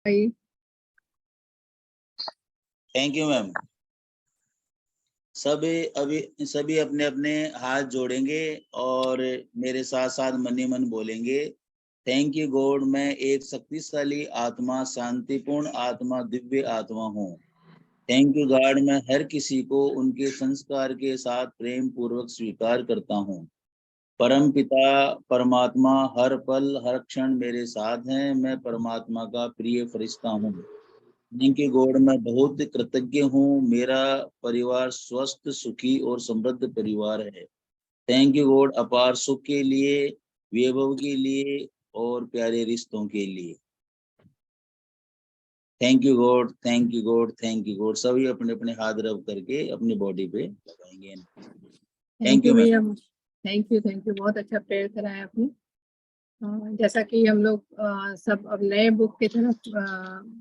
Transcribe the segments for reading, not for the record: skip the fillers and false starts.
भाई। Thank you ma'am. सभी अपने अपने हाथ जोड़ेंगे और मेरे साथ साथ मन ही मन बोलेंगे, थैंक यू गॉड, मैं एक शक्तिशाली आत्मा, शांतिपूर्ण आत्मा, दिव्य आत्मा हूँ। थैंक यू गॉड, मैं हर किसी को उनके संस्कार के साथ प्रेम पूर्वक स्वीकार करता हूँ। परम पिता परमात्मा हर पल हर क्षण मेरे साथ हैं। मैं परमात्मा का प्रिय फरिश्ता हूँ। थैंक यू गॉड, मैं बहुत कृतज्ञ हूँ। मेरा परिवार स्वस्थ, सुखी और समृद्ध परिवार है। थैंक यू गॉड, अपार सुख के लिए, वैभव के लिए और प्यारे रिश्तों के लिए। Thank you God, thank you God, thank you God. सभी अपने अपने हाथ रब करके अपनी बॉडी पे लगाएंगे। Thank thank you you ma'am. भैया। थैंक यू, बहुत अच्छा प्रेयर कराया आपने। जैसा कि हम लोग सब अब नए बुक की तरफ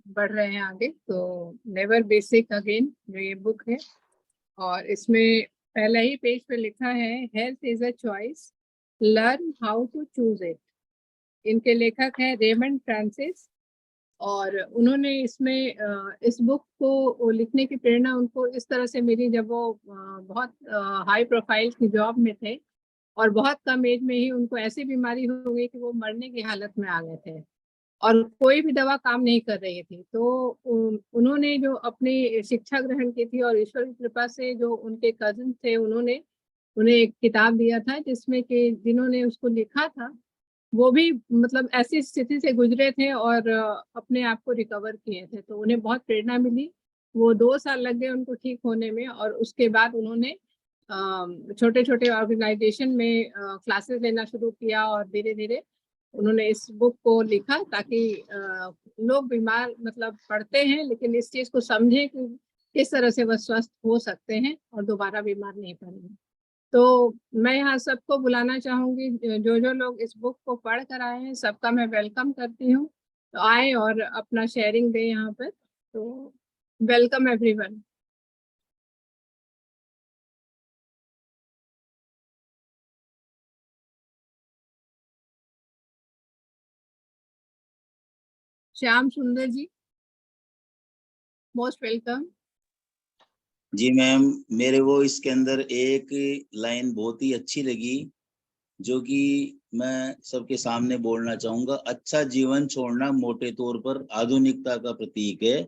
बढ़ रहे हैं आगे, तो नेवर बेसिक अगेन जो ये बुक है, और इसमें पहले ही पेज पे लिखा है, health is a choice, learn how to choose it. इनके लेखक है रेमंड फ्रांसिस, और उन्होंने इसमें इस बुक को लिखने की प्रेरणा उनको इस तरह से मिली जब वो बहुत हाई प्रोफाइल की जॉब में थे, और बहुत कम एज में ही उनको ऐसी बीमारी हो गई कि वो मरने की हालत में आ गए थे, और कोई भी दवा काम नहीं कर रही थी। तो उन्होंने जो अपनी शिक्षा ग्रहण की थी, और ईश्वर की कृपा से जो उनके कजिन थे, उन्होंने उन्हें एक किताब दिया था जिसमें कि जिन्होंने उसको लिखा था वो भी मतलब ऐसी स्थिति से गुजरे थे और अपने आप को रिकवर किए थे, तो उन्हें बहुत प्रेरणा मिली। वो 2 साल लग गए उनको ठीक होने में, और उसके बाद उन्होंने छोटे छोटे ऑर्गेनाइजेशन में क्लासेस लेना शुरू किया, और धीरे धीरे उन्होंने इस बुक को लिखा ताकि लोग बीमार मतलब पड़ते हैं लेकिन इस चीज को समझें कि किस तरह से वह स्वस्थ हो सकते हैं और दोबारा बीमार नहीं पड़ेंगे। तो मैं यहाँ सबको बुलाना चाहूंगी, जो जो लोग इस बुक को पढ़ कर आए हैं सबका मैं वेलकम करती हूँ। तो आए और अपना शेयरिंग दें यहाँ पर। तो welcome everyone. Shyam Sundar ji, most welcome. जी मैम, मेरे वो इसके अंदर एक लाइन बहुत ही अच्छी लगी जो कि मैं सबके सामने बोलना चाहूंगा। अच्छा जीवन छोड़ना मोटे तौर पर आधुनिकता का प्रतीक है।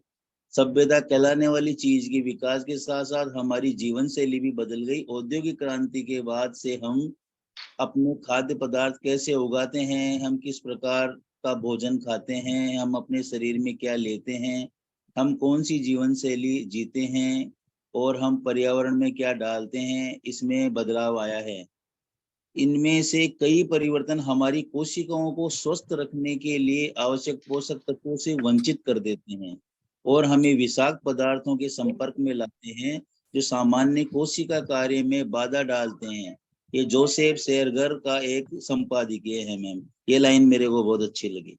सभ्यता कहलाने वाली चीज के विकास के साथ साथ हमारी जीवन शैली भी बदल गई। औद्योगिक क्रांति के बाद से हम अपने खाद्य पदार्थ कैसे उगाते हैं, हम किस प्रकार का भोजन खाते हैं, हम अपने शरीर में क्या लेते हैं, हम कौन सी जीवन शैली जीते हैं और हम पर्यावरण में क्या डालते हैं, इसमें बदलाव आया है। इनमें से कई परिवर्तन हमारी कोशिकाओं को स्वस्थ रखने के लिए आवश्यक पोषक तत्वों से वंचित कर देते हैं और हमें विषाक्त पदार्थों के संपर्क में लाते हैं जो सामान्य कोशिका कार्य में बाधा डालते हैं। ये जोसेफ शेरगर का एक संपादकीय है मैम। ये लाइन मेरे को बहुत अच्छी लगी।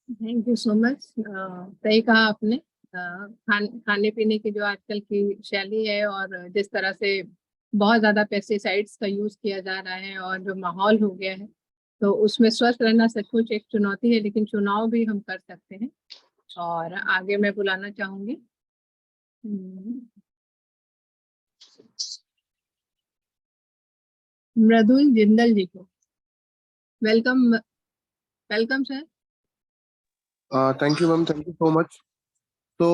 Thank you so much. सही कहा आपने। खाने पीने की जो आजकल की शैली है, और जिस तरह से बहुत ज्यादा पेस्टिसाइड्स का यूज किया जा रहा है और जो माहौल हो गया है, तो उसमें स्वस्थ रहना सचमुच एक चुनौती है, लेकिन चुनाव भी हम कर सकते हैं। और आगे मैं बुलाना चाहूंगी मृदुल जिंदल जी को। Welcome, welcome sir. Thank you ma'am, thank you so much. तो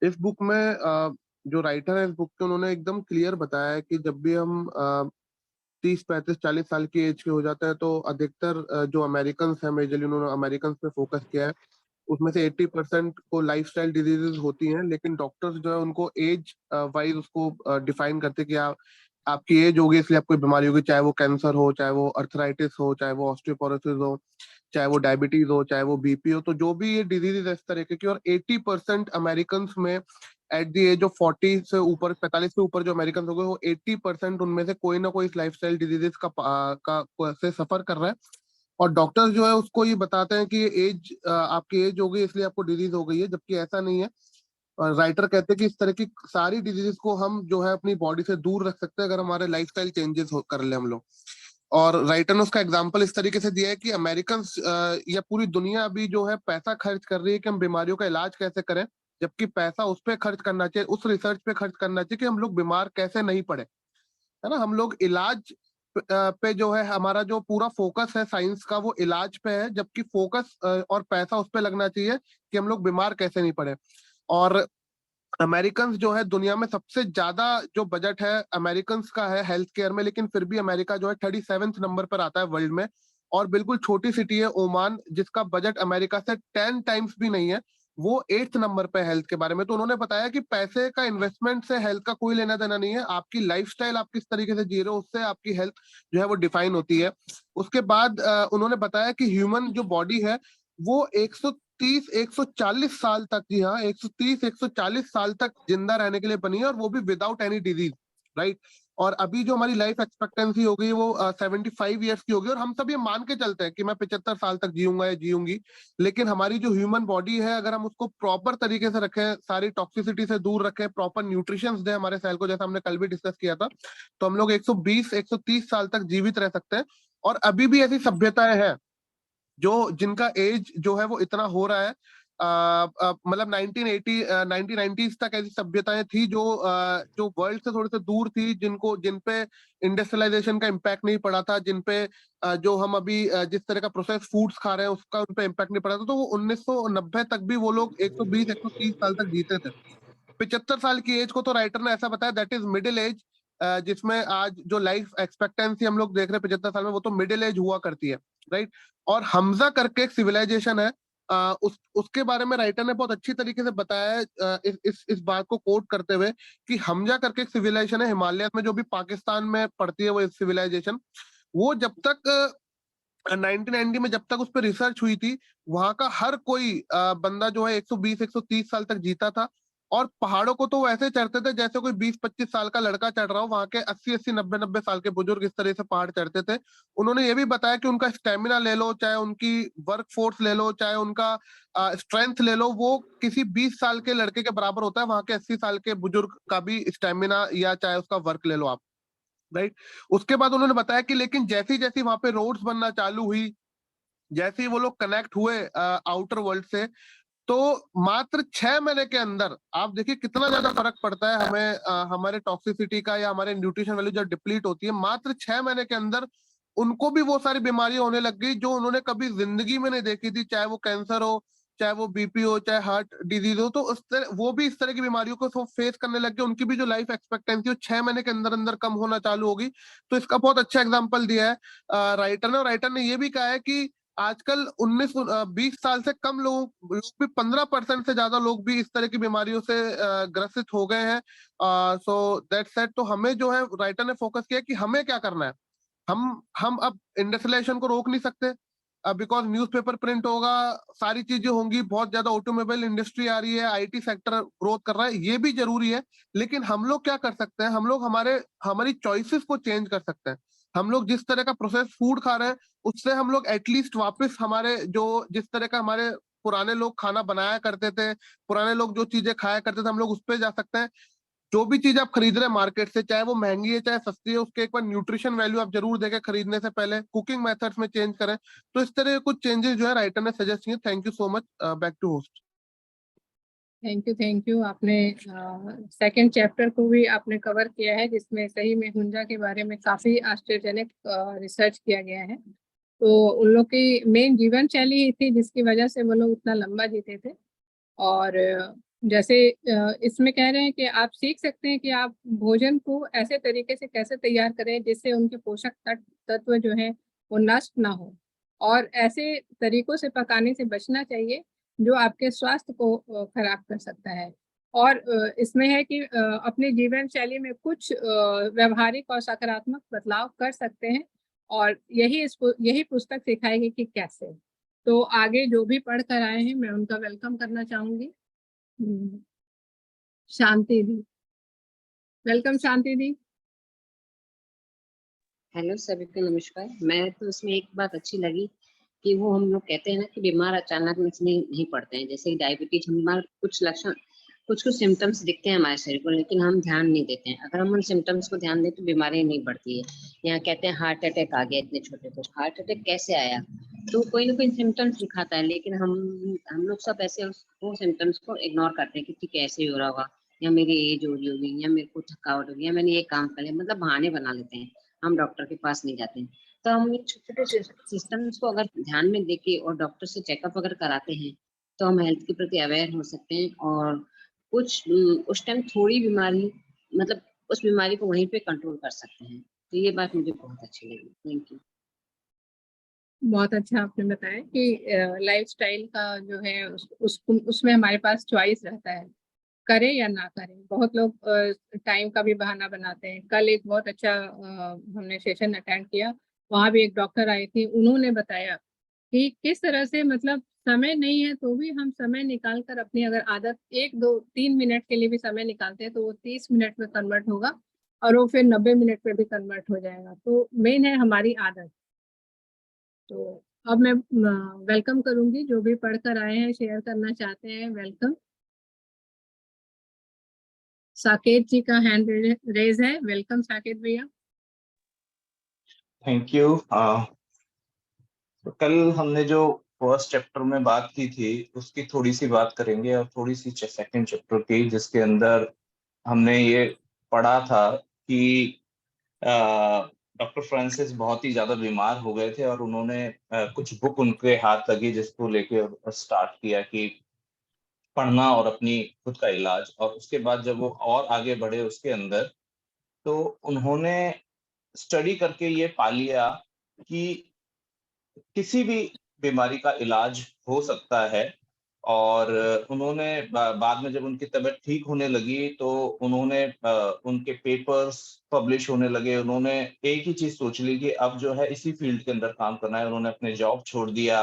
इस बुक में जो राइटर है इस बुक के, उन्होंने एकदम क्लियर बताया है कि जब भी हम 30, 35, 40 साल की एज के हो जाता है तो अधिकतर जो अमेरिकन है, मेजरली उन्होंने अमेरिकन पे फोकस किया है, उसमें से 80% को लाइफस्टाइल डिजीजेस होती हैं। लेकिन डॉक्टर्स जो है उनको एज वाइज उसको डिफाइन करते हैं कि आपकी एज होगी इसलिए आपको बीमारी होगी, चाहे वो कैंसर हो, चाहे वो अर्थराइटिस हो, चाहे वो ऑस्टियोपोरोसिस हो, चाहे वो डायबिटीज हो, चाहे वो बीपी हो। तो जो भी ये डिजीज इस तरह की, और 80% अमेरिकन में एट द एज ऑफ 40 से ऊपर, 45 से ऊपर जो अमेरिकन हो गए, वो 80% उनमें से कोई ना कोई लाइफस्टाइल डिजीजेस का से सफर कर रहा है। और डॉक्टर्स जो है उसको ये बताते हैं कि ये एज, आपकी एज हो गई इसलिए आपको डिजीज हो गई है, जबकि ऐसा नहीं है। और राइटर कहते हैं कि इस तरह की सारी डिजीजेस को हम जो है अपनी बॉडी से दूर रख सकते हैं अगर हमारे लाइफस्टाइल चेंजेस कर ले हम लोग। और राइटर ने उसका एग्जाम्पल इस तरीके से दिया है कि अमेरिकन या पूरी दुनिया अभी जो है पैसा खर्च कर रही है कि हम बीमारियों का इलाज कैसे करें, जबकि पैसा उस पे खर्च करना चाहिए, उस रिसर्च पे खर्च करना चाहिए कि हम लोग बीमार कैसे नहीं पड़े, है ना। हम लोग इलाज पे जो है हमारा जो पूरा फोकस है साइंस का वो इलाज पे है, जबकि फोकस और पैसा उस पे लगना चाहिए कि हम लोग बीमार कैसे नहीं पड़े। और अमेरिकन जो है दुनिया में सबसे ज्यादा जो बजट है अमेरिकन का है हेल्थ केयर में, लेकिन फिर भी अमेरिका जो है 37वें नंबर पर आता है वर्ल्ड में। और बिल्कुल छोटी सिटी है ओमान, जिसका बजट अमेरिका से 10 टाइम्स भी नहीं है, वो 8th नंबर पे हेल्थ के बारे में। तो उन्होंने बताया कि पैसे का इन्वेस्टमेंट से हेल्थ का कोई लेना देना नहीं है, आपकी लाइफस्टाइल आप किस तरीके से जी रहे हो उससे आपकी हेल्थ जो है वो डिफाइन होती है। उसके बाद उन्होंने बताया कि ह्यूमन जो बॉडी है वो 130 140 साल तक, जी हाँ 130 140 साल तक जिंदा रहने के लिए बनी है, और वो भी विदाउट एनी डिजीज, राइट। और अभी जो हमारी लाइफ एक्सपेक्टेंसी हो गई वो 75 ईयर्स की होगी, और हम सब ये मान के चलते हैं कि मैं 75 साल तक जीऊंगा या जीऊंगी। लेकिन हमारी जो ह्यूमन बॉडी है अगर हम उसको प्रॉपर तरीके से रखें, सारी टॉक्सिसिटी से दूर रखें, प्रॉपर न्यूट्रिशन दे हमारे सेल को, जैसा हमने कल भी डिस्कस किया था, तो हम लोग 120 130 साल तक जीवित रह सकते हैं। और अभी भी ऐसी सभ्यताएं हैं जो जिनका एज जो है वो इतना हो रहा है। मतलब 1980 1990s तक ऐसी सभ्यताएं थी जो जो वर्ल्ड से थोड़े से दूर थी, जिन पे इंडस्ट्रियलाइजेशन का इम्पैक्ट नहीं पड़ा था, जिन पे जो हम अभी जिस तरह का प्रोसेस फूड्स खा रहे हैं उसका उन पे इम्पैक्ट नहीं पड़ा था। तो वो 1990 तक भी वो लोग 120 130 साल तक जीते थे। 75 साल की एज को तो राइटर ने ऐसा बताया दैट इज मिडिल एज, जिसमें आज जो लाइफ एक्सपेक्टेंसी हम लोग देख रहे हैं 75 साल में, वो तो मिडिल एज हुआ करती है, राइट। और हमजा करके एक सिविलाइजेशन है, उसके बारे में राइटर ने बहुत अच्छी तरीके से बताया है, इस बात को कोट करते हुए कि हमजा करके एक सिविलाइजेशन है हिमालय में, जो भी पाकिस्तान में पड़ती है वो सिविलाइजेशन। वो जब तक 1990 में जब तक उस पर रिसर्च हुई थी, वहां का हर कोई बंदा जो है 120 130 साल तक जीता था। और पहाड़ों को तो वो ऐसे चढ़ते थे जैसे कोई 20-25 साल का लड़का चढ़ रहा हो, वहां के 80-80 90-90 साल के बुजुर्ग इस तरह से पहाड़ चढ़ते थे। उन्होंने ये भी बताया कि उनका स्टेमिना ले लो, चाहे उनकी वर्क फोर्स ले लो, चाहे उनका स्ट्रेंथ ले लो, वो किसी 20 साल के लड़के के बराबर होता है, वहां के 80 साल के बुजुर्ग का भी स्टेमिना, या चाहे उसका वर्क ले लो आप, राइट। उसके बाद उन्होंने बताया कि लेकिन जैसी जैसी वहां पे रोड्स बनना चालू हुई, जैसे ही वो लोग कनेक्ट हुए आउटर वर्ल्ड से, तो मात्र 6 महीने के अंदर आप देखिए कितना ज्यादा फर्क पड़ता है हमें, हमारे टॉक्सिसिटी का या हमारे न्यूट्रिशन वैल्यू जब डिप्लीट होती है, मात्र 6 महीने के अंदर उनको भी वो सारी बीमारियां होने लग गई जो उन्होंने कभी जिंदगी में नहीं देखी थी, चाहे वो कैंसर हो, चाहे वो बीपी हो, चाहे हार्ट डिजीज हो। तो उस तरह वो भी इस तरह की बीमारियों को फेस करने लग गए, उनकी भी जो लाइफ एक्सपेक्टेंसी 6 महीने के अंदर अंदर कम होना चालू होगी। तो इसका बहुत अच्छा एग्जाम्पल दिया है राइटर ने। और राइटर ने ये भी कहा है कि आजकल 20 साल से कम लोग भी 15% से ज्यादा लोग भी इस तरह की बीमारियों से ग्रसित हो गए हैं। सो दैट सेड, तो हमें जो है राइटर ने फोकस किया कि हमें क्या करना है। हम अब इंडस्ट्रियलाइजेशन को रोक नहीं सकते, बिकॉज न्यूज़पेपर प्रिंट होगा, सारी चीजें होंगी, बहुत ज्यादा ऑटोमोबाइल इंडस्ट्री आ रही है, आईटी सेक्टर ग्रोथ कर रहा है, ये भी जरूरी है। लेकिन हम लोग क्या कर सकते हैं, हम लोग हमारी चॉइसेस को चेंज कर सकते हैं। हम लोग जिस तरह का प्रोसेस फूड खा रहे हैं उससे हम लोग एटलीस्ट वापस हमारे जो जिस तरह का हमारे पुराने लोग खाना बनाया करते थे, पुराने लोग जो चीजें खाया करते थे, हम लोग उस पर जा सकते हैं। जो भी चीज आप खरीद रहे हैं मार्केट से, चाहे वो महंगी है चाहे सस्ती है, उसके एक बार न्यूट्रिशन वैल्यू आप जरूर देखें खरीदने से पहले, कुकिंग मेथड्स में चेंज करें। तो इस तरह के कुछ चेंजेस जो है राइटर ने सजेस्ट किए। Thank you so much. Back to host. Thank you. आपने सेकंड चैप्टर को भी आपने कवर किया है, जिसमें सही में हुंजा के बारे में काफी आश्चर्यजनक रिसर्च किया गया है। तो उन लोग की मेन जीवन शैली ही थी जिसकी वजह से वो लोग उतना लंबा जीते थे। और जैसे इसमें कह रहे हैं कि आप सीख सकते हैं कि आप भोजन को ऐसे तरीके से कैसे तैयार करें जिससे उनके पोषक तत्व जो है वो नष्ट ना हो, और ऐसे तरीकों से पकाने से बचना चाहिए जो आपके स्वास्थ्य को खराब कर सकता है। और इसमें है कि अपने जीवन शैली में कुछ व्यवहारिक और सकारात्मक बदलाव कर सकते हैं, और यही पुस्तक सिखाएगी कि कैसे। तो आगे जो भी पढ़ कर आए हैं मैं उनका वेलकम करना चाहूंगी। शांति दी, वेलकम शांति दी। हेलो सभी को नमस्कार। मैं तो उसमें एक बात अच्छी लगी कि वो हम लोग कहते हैं ना कि बीमार अचानक से नहीं पड़ते हैं, जैसे डायबिटीज हमारे कुछ लक्षण कुछ कुछ सिम्टम्स दिखते हैं हमारे शरीर को, लेकिन हम ध्यान नहीं देते हैं। अगर हम उन सिम्टम्स को ध्यान दें तो बीमारी नहीं बढ़ती है। यहाँ कहते हैं हार्ट अटैक आ गया इतने छोटे को, हार्ट अटैक कैसे आया? तो कोई ना कोई सिम्टम्स दिखाता है, लेकिन हम लोग सब ऐसे वो सिम्टम्स को इग्नोर करते हैं कि ठीक है ऐसे ही हो रहा होगा, या मेरी एज हो रही होगी, या मेरे को थकावट होगी, या मैंने ये काम कर लिया, मतलब बहाने बना लेते हैं। हम डॉक्टर के पास नहीं जाते हैं। तो हम ये छोटे छोटे सिस्टम्स को अगर ध्यान में देके और डॉक्टर से चेकअप अगर कराते हैं तो हम हेल्थ के प्रति अवेयर हो सकते हैं, और उस टाइम थोड़ी बीमारी, मतलब उस बीमारी को वहीं पे कंट्रोल कर सकते हैं। तो ये बात मुझे बहुत अच्छी लगी। Thank you. बहुत अच्छा आपने बताया कि लाइफस्टाइल का जो है उसमें हमारे पास चॉइस रहता है, करें या ना करें। बहुत लोग टाइम का भी बहाना बनाते हैं। कल एक बहुत अच्छा हमने सेशन अटेंड किया, वहाँ भी एक डॉक्टर आई थी, उन्होंने बताया कि किस तरह से मतलब समय नहीं है तो भी हम समय निकाल कर अपनी अगर आदत 1 2 3 मिनट के लिए भी समय निकालते हैं तो वो 30 मिनट में कन्वर्ट होगा और वो फिर 90 मिनट में भी कन्वर्ट हो जाएगा। तो मेन है हमारी आदत। तो अब मैं वेलकम करूंगी जो भी पढ़कर आए हैं, शेयर करना चाहते हैं, वेलकम। साकेत जी का हैंड रेज है, वेलकम साकेत भैया। Thank you. कल हमने जो फर्स्ट चैप्टर में बात की थी उसकी थोड़ी सी बात करेंगे, और थोड़ी सी सेकंड चैप्टर की, जिसके अंदर हमने ये पढ़ा था कि डॉक्टर फ्रांसिस बहुत ही ज्यादा बीमार हो गए थे, और उन्होंने कुछ बुक उनके हाथ लगी जिसको लेके स्टार्ट किया कि पढ़ना और अपनी खुद का इलाज। और उसके बाद जब वो और आगे बढ़े उसके अंदर, तो उन्होंने स्टडी करके ये पा लिया कि किसी भी बीमारी का इलाज हो सकता है। और उन्होंने बाद में जब उनकी तबीयत ठीक होने लगी तो उन्होंने उनके पेपर्स पब्लिश होने लगे। उन्होंने एक ही चीज सोच ली कि अब जो है इसी फील्ड के अंदर काम करना है। उन्होंने अपने जॉब छोड़ दिया,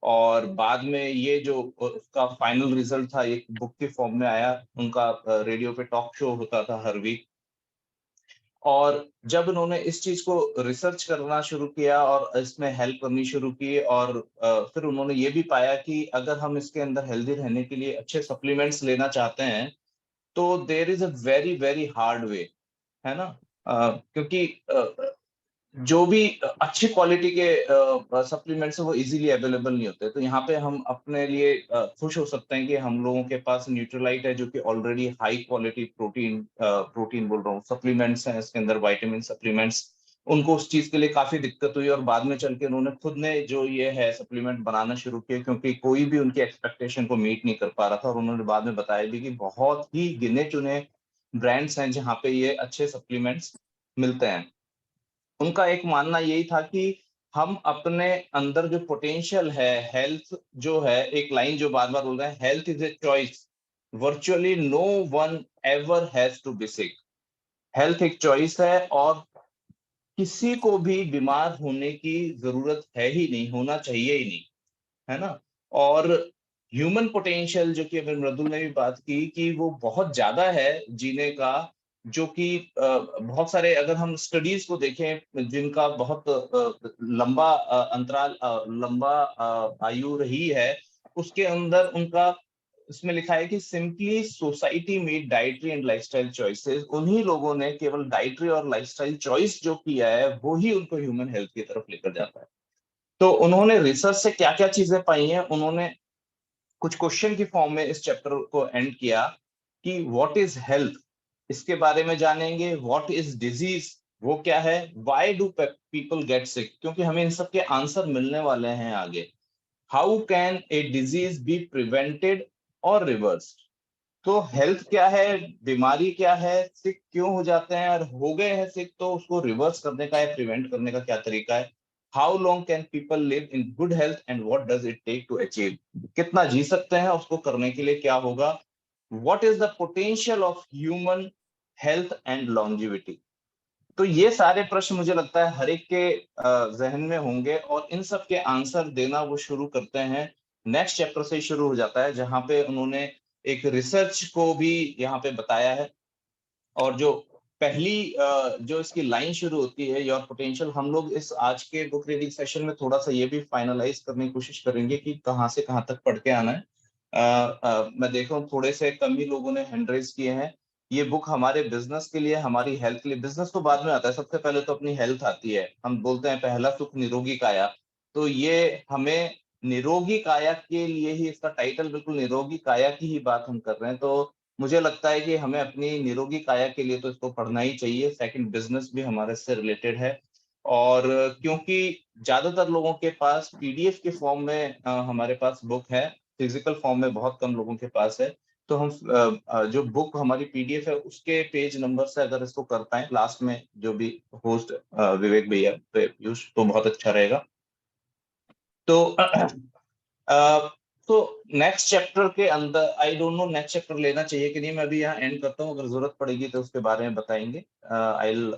और बाद में ये जो उसका फाइनल रिजल्ट था एक बुक के फॉर्म में आया। उनका रेडियो पे टॉक शो होता था हर वीक, और जब उन्होंने इस चीज को रिसर्च करना शुरू किया और इसमें हेल्प करनी शुरू की, और फिर उन्होंने ये भी पाया कि अगर हम इसके अंदर हेल्दी रहने के लिए अच्छे सप्लीमेंट्स लेना चाहते हैं तो there is a very very hard way, है ना। क्योंकि जो भी अच्छी क्वालिटी के सप्लीमेंट्स हैं वो इजीली अवेलेबल नहीं होते। तो यहाँ पे हम अपने लिए खुश हो सकते हैं कि हम लोगों के पास न्यूट्रलाइट है, जो कि ऑलरेडी हाई क्वालिटी प्रोटीन बोल रहा हूँ सप्लीमेंट्स हैं इसके अंदर, विटामिन सप्लीमेंट्स। उनको उस चीज के लिए काफी दिक्कत हुई, और बाद में चल के उन्होंने खुद ने जो ये है सप्लीमेंट बनाना शुरू किया, क्योंकि कोई भी उनकी एक्सपेक्टेशन को मीट नहीं कर पा रहा था। और उन्होंने बाद में बताया भी कि बहुत ही गिने चुने ब्रांड्स हैं जहाँ पे ये अच्छे सप्लीमेंट्स मिलते हैं। उनका एक मानना यही था कि हम अपने अंदर जो पोटेंशियल है, हेल्थ जो है, एक लाइन जो बार बार बोल रहे हैं, health is a choice, virtually no one ever has to be sick. Health एक चॉइस है, और किसी को भी बीमार होने की जरूरत है ही नहीं, होना चाहिए ही नहीं, है ना। और ह्यूमन पोटेंशियल, जो कि अभी मृदुल ने भी बात की, कि वो बहुत ज्यादा है जीने का। जो कि बहुत सारे अगर हम स्टडीज को देखें जिनका बहुत लंबा अंतराल, लंबा आयु रही है, उसके अंदर उनका इसमें लिखा है कि simply society made dietary and lifestyle choices. उन्हीं लोगों ने केवल डाइटरी और लाइफस्टाइल चॉइस जो किया है वो ही उनको ह्यूमन हेल्थ की तरफ लेकर जाता है। तो उन्होंने रिसर्च से क्या क्या चीजें पाई हैं, उन्होंने कुछ क्वेश्चन की फॉर्म में इस चैप्टर को एंड किया कि व्हाट इज हेल्थ, इसके बारे में जानेंगे। व्हाट इज डिजीज, वो क्या है। Why do people get sick, क्योंकि हमें इन सब के आंसर मिलने वाले हैं आगे। How can a disease be prevented और रिवर्स्ड। तो हेल्थ क्या है, बीमारी क्या है, सिक क्यों हो जाते हैं, और हो गए हैं सिक तो उसको रिवर्स करने का या प्रिवेंट करने का क्या तरीका है। How long can people live in good health and what does it take to achieve, कितना जी सकते हैं, उसको करने के लिए क्या होगा। What is the potential of human health and longevity. तो ये सारे प्रश्न मुझे लगता है हर एक के जहन में होंगे, और इन सब के आंसर देना वो शुरू करते हैं नेक्स्ट चैप्टर से ही शुरू हो जाता है, जहां पे उन्होंने एक रिसर्च को भी यहाँ पे बताया है। और जो पहली जो इसकी लाइन शुरू होती है, योर पोटेंशियल, हम लोग इस आज के बुक रीडिंग सेशन में थोड़ा सा ये भी फाइनलाइज करने की कोशिश करेंगे कि कहाँ से कहाँ तक पढ़ के आना है। मैं देख रहा हूँ थोड़े से कम ही लोगों ने हैंड रेज किए हैं। ये बुक हमारे बिजनेस के लिए, हमारी हेल्थ के लिए, बिजनेस तो बाद में आता है, सबसे पहले तो अपनी हेल्थ आती है। हम बोलते हैं पहला सुख निरोगी काया, तो ये हमें निरोगी काया के लिए ही, इसका टाइटल बिल्कुल निरोगी काया की ही बात हम कर रहे हैं। तो मुझे लगता है कि हमें अपनी निरोगी काया के लिए तो इसको पढ़ना ही चाहिए। सेकंड, बिजनेस भी हमारे से रिलेटेड है, और क्योंकि ज्यादातर लोगों के पास पीडीएफ के फॉर्म में हमारे पास बुक है, फिजिकल फॉर्म में बहुत कम लोगों के पास है, तो हम जो बुक हमारी पीडीएफ है उसके पेज नंबर से अगर इसको कर पाए लास्ट में, जो भी होस्ट विवेक भैया पीयूष, तो बहुत अच्छा रहेगा। तो तो नेक्स्ट चैप्टर के अंदर, I don't know next chapter लेना चाहिए कि नहीं, मैं अभी यहाँ एंड करता हूँ, अगर जरूरत पड़ेगी तो उसके बारे में बताएंगे। I will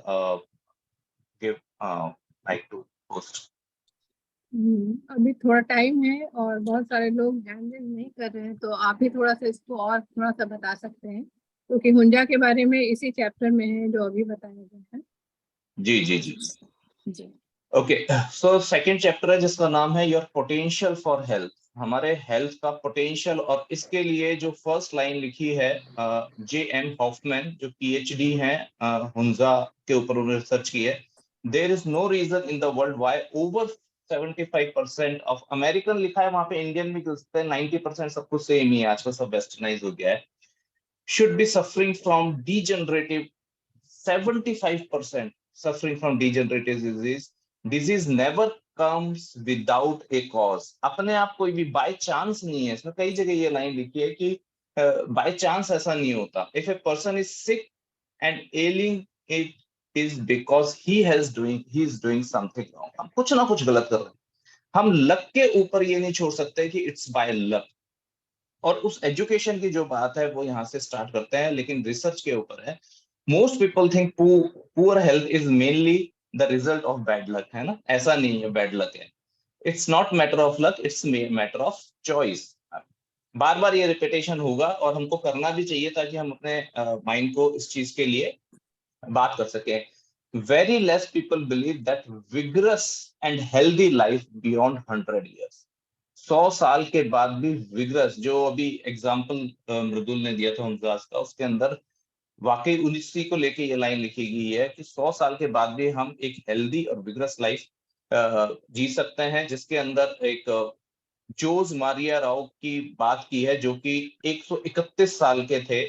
give mic to host. अभी थोड़ा टाइम है और बहुत सारे लोग हैंड रेज नहीं कर रहे हैं, तो आप ही थोड़ा सा इसको और थोड़ा सा बता सकते हैं, क्योंकि हुंजा के बारे में इसी चैप्टर में है जो अभी बताया गया है। जी जी जी जी। ओके, सो सेकंड चैप्टर है जिसका नाम है योर पोटेंशियल फॉर हेल्थ, हमारे हेल्थ का पोटेंशियल। और इसके लिए जो फर्स्ट लाइन लिखी है J.M. हॉफमैन, जो पीएचडी हैं हुंजा के ऊपर, उन्होंने रिसर्च की है। There is no reason in the world why over 75% of American लिखा है, वहां पे इंडियन भी लिखते हैं, 90% सब कुछ सेम ही है, आजकल सब वेस्टर्नाइज हो गया है, should be suffering from degenerative, 75% suffering from degenerative disease. Disease never comes without a cause. अपने आप कोई भी बाय चांस नहीं है, इसमें कई जगह ये लाइन लिखी है कि बाय चांस ऐसा नहीं होता। If a person is sick and ailing, it is because he is doing something wrong. हम कुछ ना कुछ गलत कर रहे हैं, हम लक के ऊपर ये नहीं छोड़ सकते कि इट्स बाय लक। और उस एजुकेशन की जो बात है वो यहाँ से स्टार्ट करते हैं, लेकिन रिसर्च के ऊपर है। Most people think poor health is mainly the result of bad luck, है ना? ऐसा नहीं है, बैड लक है। It's not matter of luck, it's matter of choice. बार बार ये रिपीटेशन होगा और हमको करना भी चाहिए ताकि हम अपने माइंड को इस चीज के लिए बात कर सके। Very less people believe that vigorous and healthy life beyond 100 years। 100 साल के बाद भी विगरस, जो अभी एग्जाम्पल मृदुल ने दिया था हुंजास का, उसके अंदर वाकई उसी को लेके ये लाइन लिखी गई है कि 100 साल के बाद भी हम एक हेल्दी और विगरस लाइफ जी सकते हैं, जिसके अंदर एक जोज मारिया राव की बात की है, जो कि 131 साल के थे।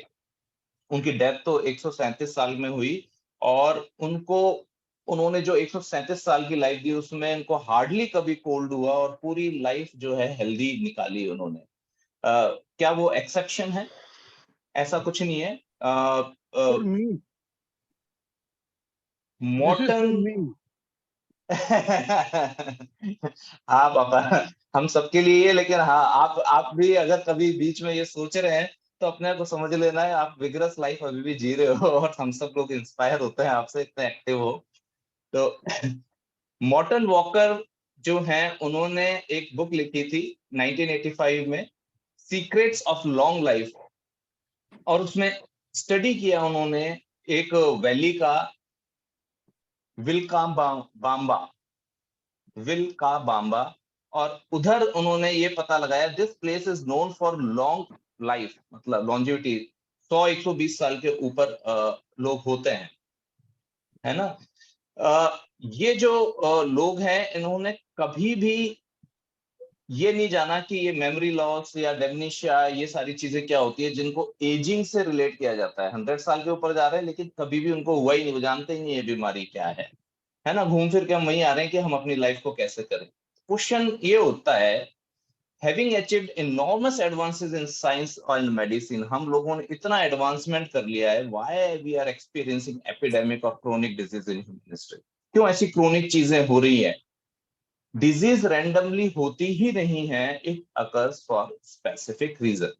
उनकी डेथ तो 137 साल में हुई, और उन्होंने जो 137 साल की लाइफ दी उसमें उनको हार्डली कभी कोल्ड हुआ, और पूरी लाइफ जो है हेल्दी निकाली उन्होंने। क्या वो एक्सेप्शन है? ऐसा कुछ नहीं है। मॉर्टन हाँ पापा, हम सबके लिए, लेकिन हाँ, आप भी अगर कभी बीच में ये सोच रहे हैं तो अपने को समझ लेना है, आप विगरस लाइफ अभी भी जी रहे हो, और हम सब लोग इंस्पायर होते हैं आपसे, इतने एक्टिव हो। तो मॉर्टन वॉकर जो हैं, उन्होंने एक बुक लिखी थी 1985 में, सीक्रेट्स ऑफ लॉन्ग लाइफ, और उसमें स्टडी किया उन्होंने एक वैली का, विल का बाम्बा, और उधर उन्होंने ये पता लगाया this place is known for long life, मतलब लॉन्जिविटी, 100-120 साल के ऊपर लोग होते हैं, है ना? ये जो लोग हैं, इन्होंने कभी भी ये नहीं जाना कि ये मेमोरी लॉस या डेमनीशिया, ये सारी चीजें क्या होती है जिनको एजिंग से रिलेट किया जाता है। 100 साल के ऊपर जा रहे हैं लेकिन कभी भी उनको हुआ ही नहीं, वो जानते ही नहीं ये बीमारी क्या है ना? घूम फिर के हम वहीं आ रहे हैं कि हम अपनी लाइफ को कैसे करें। क्वेश्चन ये होता है, having achieved enormous advances in science और मेडिसिन, हम लोगों ने इतना एडवांसमेंट कर लिया है, why we are experiencing epidemic of chronic disease in human history? क्यों ऐसी क्रोनिक चीजें हो रही है? डिजीज रैंडमली होती ही नहीं है, it occurs for specific reason.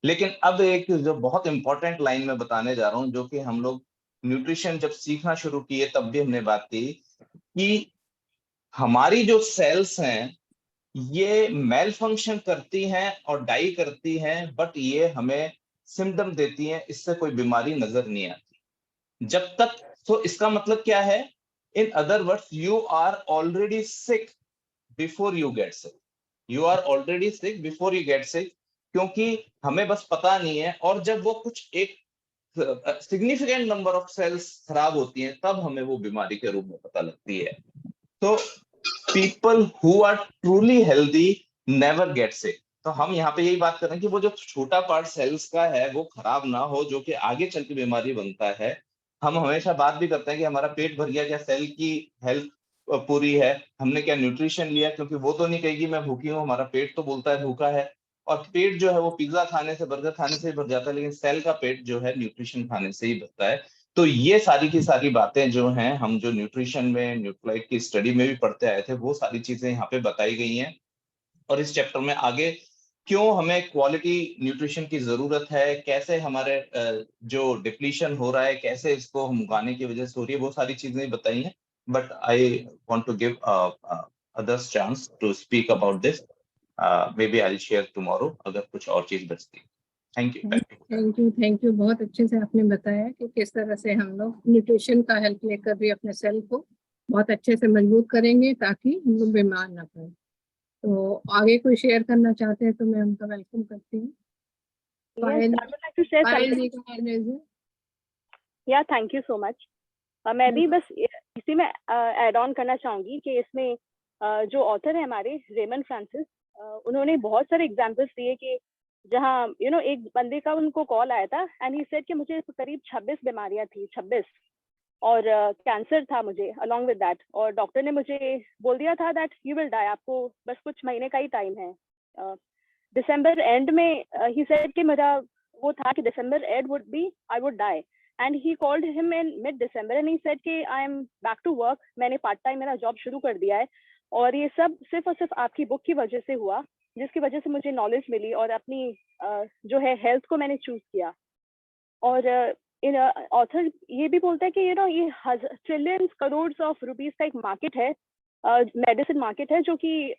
लेकिन अब एक जो बहुत इंपॉर्टेंट लाइन में बताने जा रहा हूं, जो कि हम लोग न्यूट्रिशन जब सीखना शुरू किए तब भी हमने बात की, कि हमारी जो सेल्स हैं ये मेल फंक्शन करती हैं और डाई करती हैं, बट ये हमें सिम्टम देती हैं, इससे कोई बीमारी नजर नहीं आती जब तक। तो इसका मतलब क्या है? In other words, you are already sick before you get sick, you are already sick before you get sick. क्योंकि हमें बस पता नहीं है, और जब वो कुछ एक सिग्निफिकेंट नंबर ऑफ सेल्स खराब होती हैं तब हमें वो बीमारी के रूप में पता लगती है। तो people who are truly healthy never get sick. तो हम यहाँ पे यही बात कर रहे हैं कि वो जो छोटा पार्ट सेल्स का है वो खराब ना हो, जो कि आगे चल के बीमारी बनता है। हम हमेशा बात भी करते हैं कि हमारा पेट भर गया, क्या सेल की हेल्थ पूरी है, हमने क्या न्यूट्रिशन लिया, क्योंकि वो तो नहीं कहेगी मैं भूखी हूँ, हमारा पेट तो बोलता है भूखा है। और पेट जो है वो पिज्जा खाने से, बर्गर खाने से ही भर जाता है, लेकिन सेल का पेट जो है न्यूट्रिशन खाने से ही भरता है। तो ये सारी की सारी बातें जो हैं, हम जो न्यूट्रिशन में न्यूट्राइट की स्टडी में भी पढ़ते आए थे, वो सारी चीजें यहाँ पे बताई गई हैं। और इस चैप्टर में आगे क्यों हमें क्वालिटी न्यूट्रिशन की जरूरत है, कैसे हमारे जो डिप्लीशन हो रहा है, कैसे इसको हम उगाने की वजह से हो रही है, वो सारी चीजें बताई हैं। But I want to give others chance to speak about this. Maybe I will share tomorrow अगर कुछ और चीज बचती। Thank you. Thank you. बहुत अच्छे से आपने बताया कि किस तरह से हम लोग न्यूट्रिशन का हेल्प लेकर भी अपने सेल को बहुत अच्छे से मजबूत करेंगे ताकि हम लोग बीमार ना पड़े। तो आगे कोई शेयर करना चाहते हैं तो मैं उनका वेलकम करती हूँ। Thank you so much. मैं भी बस इसी में ऐड ऑन करना चाहूंगी कि इसमें जो ऑथर है हमारे रेमन फ्रांसिस, उन्होंने बहुत सारे एग्जांपल्स दिए कि जहाँ एक बंदे का उनको कॉल आया था एंड ही सेड कि मुझे करीब 26 बीमारियां थी, 26, और कैंसर था मुझे अलॉन्ग विद दैट, और डॉक्टर ने मुझे बोल दिया था दैट यू विल डाई, आपको बस कुछ महीने का ही टाइम है। दिसंबर एंड में ही सेड कि मेरा वो था कि December end would be I would die, and he called him in mid December and he said कि I am back to work, मैंने पार्ट टाइम मेरा जॉब शुरू कर दिया है, और ये सब सिर्फ और सिर्फ आपकी बुक की वजह से हुआ, जिसकी वजह से मुझे नॉलेज मिली और अपनी जो है हेल्थ को मैंने चूज किया। और इन ऑथर ये भी बोलता है कि ये ट्रिलियंस करोड़ ऑफ रुपीस का एक मार्केट है, मेडिसिन मार्केट है, जो कि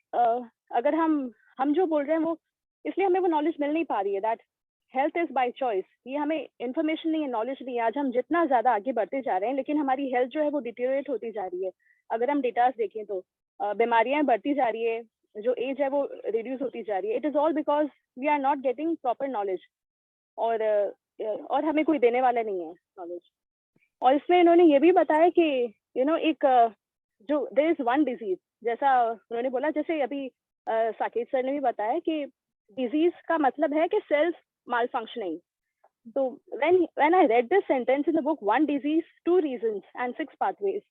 अगर हम जो बोल रहे हैं वो इसलिए हमें वो नॉलेज मिल नहीं पा रही है that health is by choice. ये हमें इन्फॉर्मेशन नहीं है, नॉलेज नहीं है। आज हम जितना ज्यादा आगे बढ़ते जा रहे हैं लेकिन हमारी हेल्थ जो है वो डिटेरियोरेट होती जा रही है। अगर हम डेटास देखें तो बीमारियां बढ़ती जा रही है, जो एज है वो रिड्यूस होती जा रही है। It is all because we are not getting proper knowledge, और हमें कोई देने वाला नहीं है नॉलेज। और इसमें इन्होंने ये भी बताया कि एक जो देयर इज वन डिजीज, जैसा उन्होंने बोला, जैसे अभी साकेत सर ने भी बताया कि डिजीज का मतलब है कि सेल्स माल फंक्शनिंग। तो when I read this sentence in the book, one disease, 2 reasons and 6 pathways,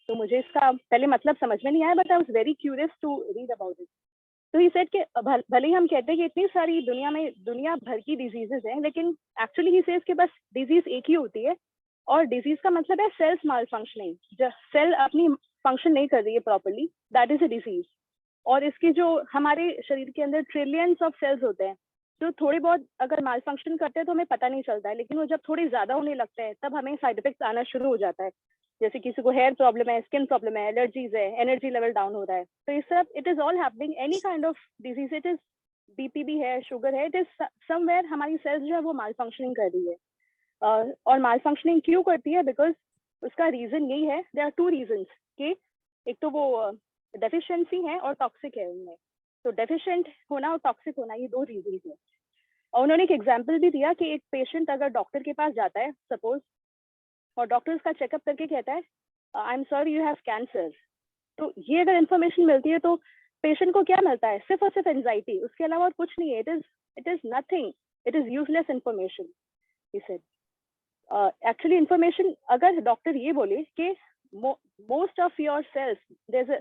तो मुझे इसका पहले मतलब समझ में नहीं आया, but I was very curious to read about it. तो ही सेड कि भले ही हम कहते हैं कि इतनी सारी दुनिया भर की डिजीजेस हैं, लेकिन एक्चुअली ही सेज कि बस डिजीज एक ही होती है, और डिजीज का मतलब है सेल्स माल फंक्शनिंग। जब सेल अपनी फंक्शन नहीं कर रही है properly, that is a disease. और इसकी जो हमारे शरीर के अंदर ट्रिलियंस ऑफ सेल्स होते हैं, जो थोड़े बहुत अगर माल फंक्शन करते हैं तो हमें पता नहीं चलता है, लेकिन वो जब थोड़े ज्यादा होने लगते हैं तब हमें साइड इफेक्ट्स आना शुरू हो जाता है। जैसे किसी को हेयर प्रॉब्लम है, स्किन प्रॉब्लम है, एलर्जीज है, एनर्जी लेवल डाउन हो रहा है। तो ये सब it is all happening, any kind of disease, it is BP भी है, शुगर है, इट इज समवेयर हमारी सेल्स जो है वो माल फंक्शनिंग कर रही है। और माल फंक्शनिंग क्यों करती है? बिकॉज उसका रीजन यही है, देयर आर 2 रीजंस कि एक तो वो डेफिशिएंसी है और टॉक्सिक है उनमें। तो डेफिशिएंट होना और टॉक्सिक होना, ये 2 रीजंस है। और उन्होंने एक एग्जाम्पल भी दिया कि एक पेशेंट अगर डॉक्टर के पास जाता है सपोज, और डॉक्टर उसका चेकअप करके कहता है I am sorry you have cancer, तो ये अगर इन्फॉर्मेशन मिलती है तो पेशेंट को क्या मिलता है? सिर्फ और सिर्फ एंजाइटी, उसके अलावा और कुछ नहीं है। It is nothing, it is useless information. He said actually information, अगर डॉक्टर ये बोले कि most of your cells, there's a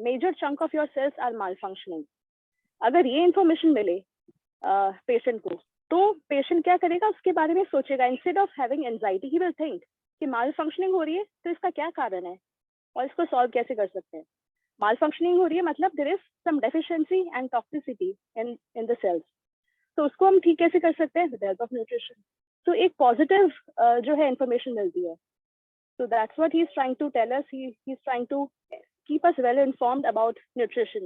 major chunk of your cells are malfunctioning, अगर ये इन्फॉर्मेशन मिले पेशेंट को, तो पेशेंट क्या करेगा? उसके बारे में सोचेगा। Instead of having anxiety, he will think कि माल फंक्शनिंग हो रही है तो इसका क्या कारण है और इसको सॉल्व कैसे कर सकते हैं। माल फंक्शनिंग हो रही है मतलब there is some deficiency and toxicity in the cells, तो उसको हम ठीक कैसे कर सकते हैं? With help of nutrition. तो एक पॉजिटिव जो है इंफॉर्मेशन मिलती है। So that's what he's trying to tell us. He's trying to keep us well informed about nutrition.